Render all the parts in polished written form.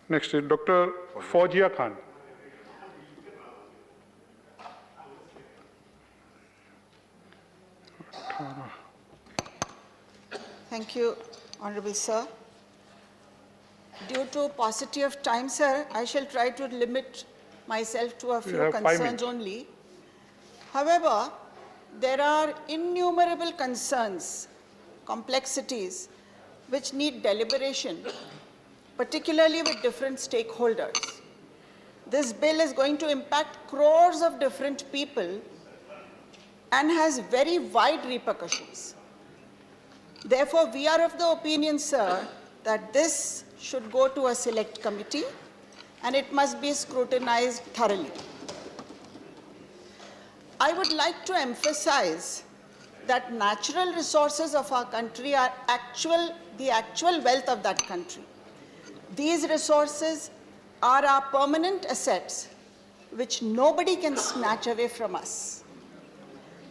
Next is Dr. Fauzia Khan. Thank you, Honorable Sir. Due to paucity of time, sir, I shall try to limit myself to a few concerns only. However, there are innumerable concerns, complexities, which need deliberation, particularly with different stakeholders. This bill is going to impact crores of different people and has very wide repercussions. Therefore, we are of the opinion, sir, that this should go to a select committee and it must be scrutinized thoroughly. I would like to emphasize that natural resources of our country are the actual wealth of that country. These resources are our permanent assets, which nobody can snatch away from us.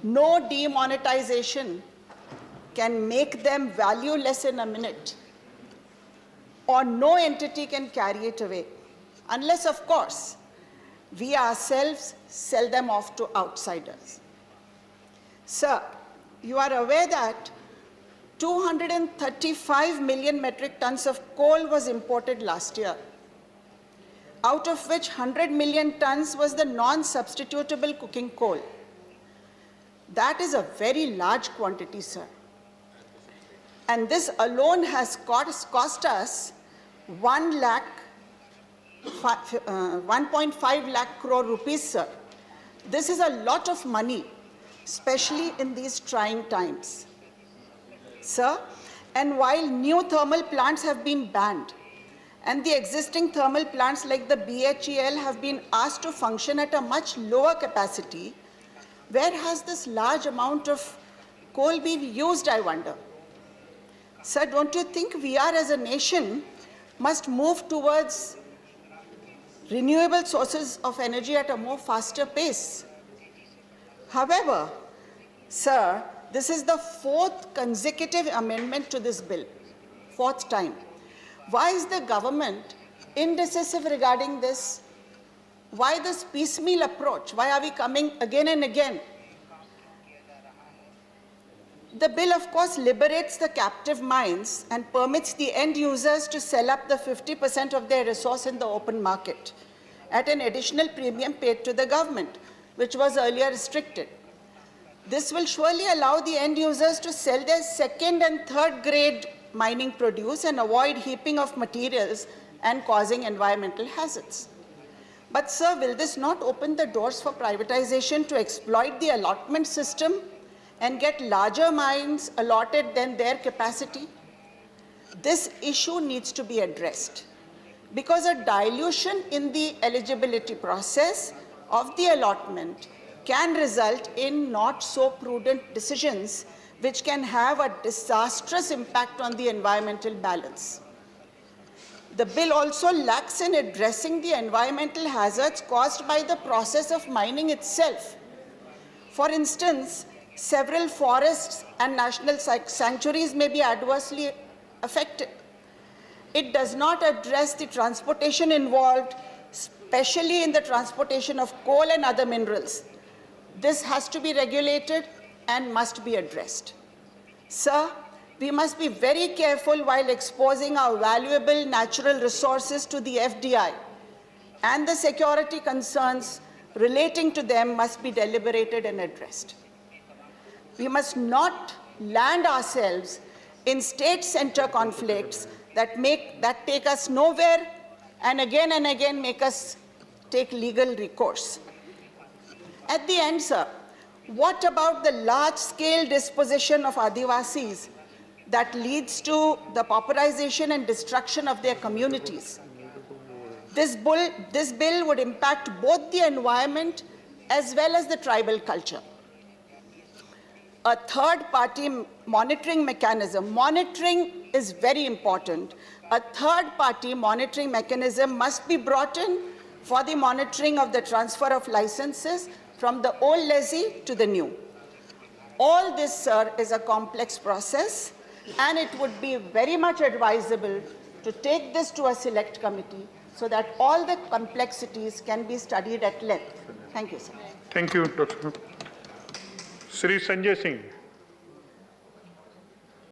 No demonetization can make them valueless in a minute, or no entity can carry it away, unless, of course, we ourselves sell them off to outsiders. Sir, you are aware that 235 million metric tons of coal was imported last year, out of which 100 million tons was the non-substitutable cooking coal. That is a very large quantity, sir. And this alone has cost us 1.5 lakh crore rupees, sir. This is a lot of money, especially in these trying times. Sir, and while new thermal plants have been banned, and the existing thermal plants like the BHEL have been asked to function at a much lower capacity, where has this large amount of coal been used, I wonder? Sir, don't you think we are, as a nation, must move towards renewable sources of energy at a more faster pace? However, sir, this is the fourth consecutive amendment to this bill, fourth time. Why is the government indecisive regarding this? Why this piecemeal approach? Why are we coming again and again? The bill, of course, liberates the captive mines and permits the end users to sell up the 50% of their resource in the open market at an additional premium paid to the government, which was earlier restricted. This will surely allow the end users to sell their second and third grade mining produce and avoid heaping of materials and causing environmental hazards. But, sir, will this not open the doors for privatization to exploit the allotment system and get larger mines allotted than their capacity? This issue needs to be addressed, because a dilution in the eligibility process of the allotment can result in not so prudent decisions, which can have a disastrous impact on the environmental balance. The bill also lacks in addressing the environmental hazards caused by the process of mining itself. For instance, several forests and national sanctuaries may be adversely affected. It does not address the transportation involved, especially in the transportation of coal and other minerals. This has to be regulated and must be addressed. Sir, we must be very careful while exposing our valuable natural resources to the FDI, and the security concerns relating to them must be deliberated and addressed. We must not land ourselves in state-center conflicts that take us nowhere and again make us take legal recourse. At the end, sir, what about the large-scale dispossession of Adivasis that leads to the pauperization and destruction of their communities? This bill would impact both the environment as well as the tribal culture. A third-party monitoring mechanism. Monitoring is very important. A third-party monitoring mechanism must be brought in for the monitoring of the transfer of licenses from the old lessee to the new. All this, sir, is a complex process, and it would be very much advisable to take this to a select committee so that all the complexities can be studied at length. Thank you, sir. Thank you, Dr. Sri Sanjay Singh.